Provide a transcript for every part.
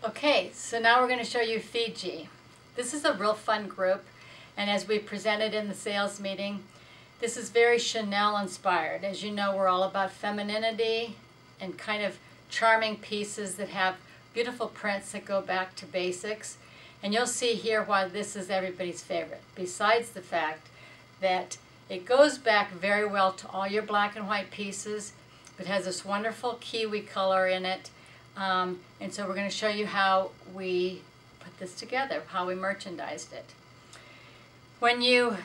Okay, so now we're going to show you Fiji. This is a real fun group, and as we presented in the sales meeting, this is very Chanel inspired. As you know, we're all about femininity and kind of charming pieces that have beautiful prints that go back to basics. And you'll see here why this is everybody's favorite, besides the fact that it goes back very well to all your black and white pieces. It has this wonderful kiwi color in it. And so we're going to show you how we put this together, how we merchandised it. When you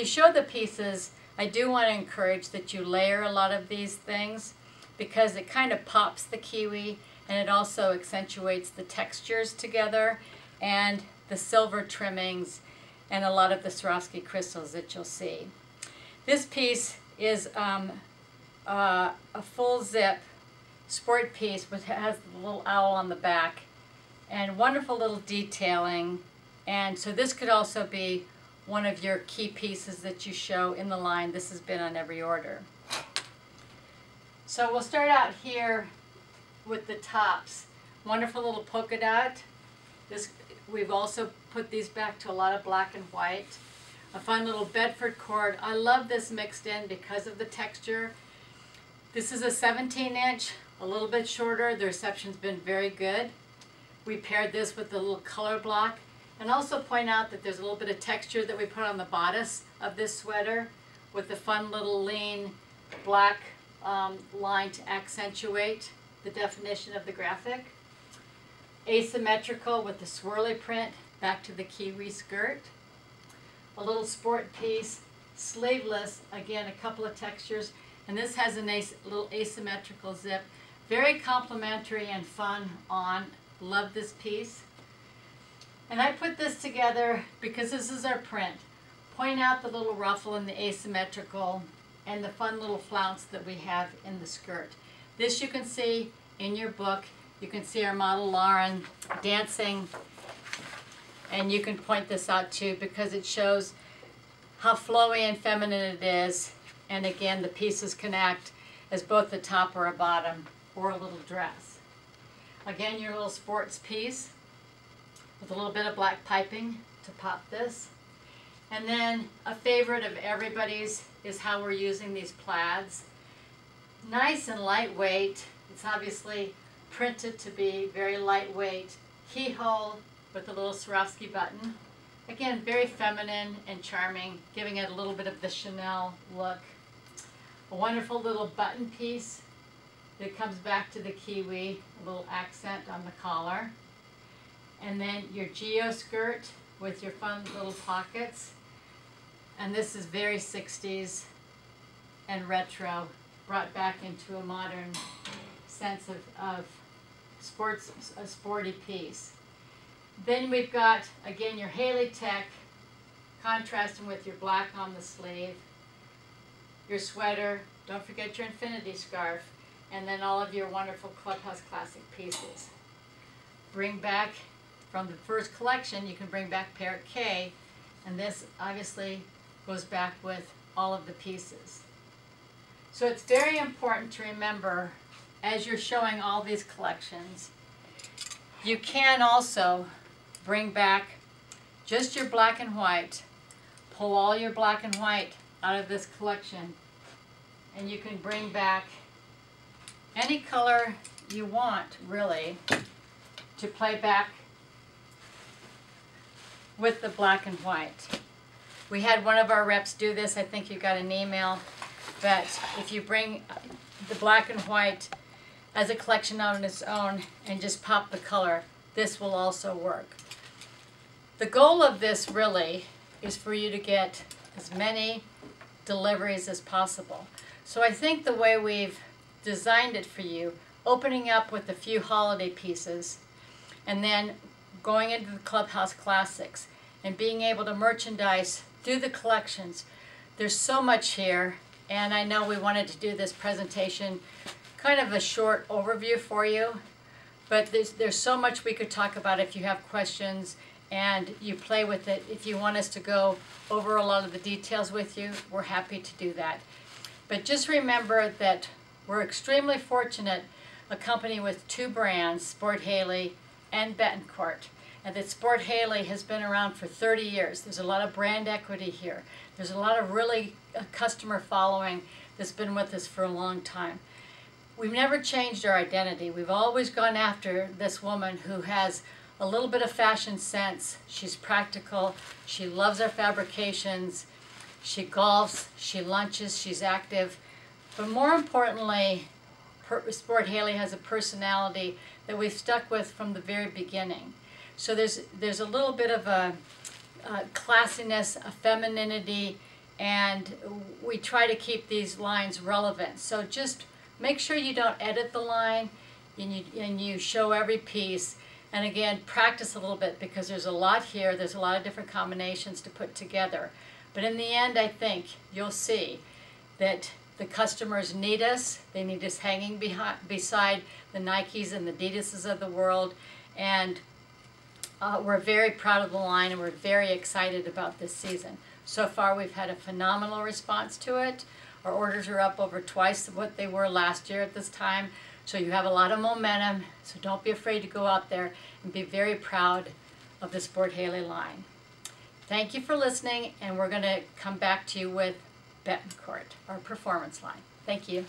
show the pieces, I do want to encourage that you layer a lot of these things because it kind of pops the kiwi and it also accentuates the textures together and the silver trimmings and a lot of the Swarovski crystals that you'll see. This piece is a full zip sport piece which has the little owl on the back and wonderful little detailing, and so this could also be one of your key pieces that you show in the line. This has been on every order. So we'll start out here with the tops. Wonderful little polka dot. We've also put these back to a lot of black and white. A fun little Bedford cord. I love this mixed in because of the texture. This is a 17-inch, a little bit shorter. The reception's been very good. We paired this with the little color block, and also point out that there's a little bit of texture that we put on the bodice of this sweater with the fun little lean black line to accentuate the definition of the graphic. Asymmetrical with the swirly print back to the kiwi skirt. A little sport piece, sleeveless, again a couple of textures, and this has a nice little asymmetrical zip. Very complimentary and fun on. Love this piece. And I put this together because this is our print. Point out the little ruffle in the asymmetrical and the fun little flounce that we have in the skirt. This you can see in your book. You can see our model Lauren dancing, and you can point this out too because it shows how flowy and feminine it is. And again, the pieces can act as both the top or a bottom or a little dress. Again, your little sports piece with a little bit of black piping to pop this. And then a favorite of everybody's is how we're using these plaids. Nice and lightweight. It's obviously printed to be very lightweight. Keyhole with a little Swarovski button. Again, very feminine and charming, giving it a little bit of the Chanel look. A wonderful little button piece that comes back to the kiwi, a little accent on the collar. And then your geo skirt with your fun little pockets. And this is very 60s and retro, brought back into a modern sense of sports, a sporty piece. Then we've got, again, your Haley Tech, contrasting with your black on the sleeve, your sweater, don't forget your infinity scarf, and then all of your wonderful Clubhouse Classic pieces. Bring back, from the first collection, you can bring back Parrot K, and this obviously goes back with all of the pieces. So it's very important to remember, as you're showing all these collections, you can also bring back just your black and white, pull all your black and white out of this collection, and you can bring back any color you want, really, to play back with the black and white. We had one of our reps do this. I think you got an email that if you bring the black and white as a collection on its own and just pop the color, this will also work. The goal of this really is for you to get as many deliveries as possible. So I think the way we've designed it for you, opening up with a few holiday pieces and then going into the Clubhouse Classics and being able to merchandise through the collections. There's so much here, and I know we wanted to do this presentation kind of a short overview for you, but there's so much we could talk about if you have questions and you play with it. If you want us to go over a lot of the details with you, we're happy to do that. But just remember that we're extremely fortunate, a company with two brands, Sport Haley and Betancourt. And that Sport Haley has been around for 30 years. There's a lot of brand equity here. There's a lot of really customer following that's been with us for a long time. We've never changed our identity. We've always gone after this woman who has a little bit of fashion sense. She's practical. She loves our fabrications. She golfs. She lunches. She's active. But more importantly, Sport Haley has a personality that we've stuck with from the very beginning. So there's a little bit of a classiness, a femininity, and we try to keep these lines relevant. So just make sure you don't edit the line and you show every piece. And again, practice a little bit because there's a lot here. There's a lot of different combinations to put together. But in the end, I think you'll see that the customers need us. They need us hanging beside the Nikes and the Adidases of the world. And we're very proud of the line, and we're very excited about this season. So far, we've had a phenomenal response to it. Our orders are up over twice what they were last year at this time. So you have a lot of momentum. So don't be afraid to go out there and be very proud of the Sport Haley line. Thank you for listening, and we're going to come back to you with Betancourt, our performance line. Thank you.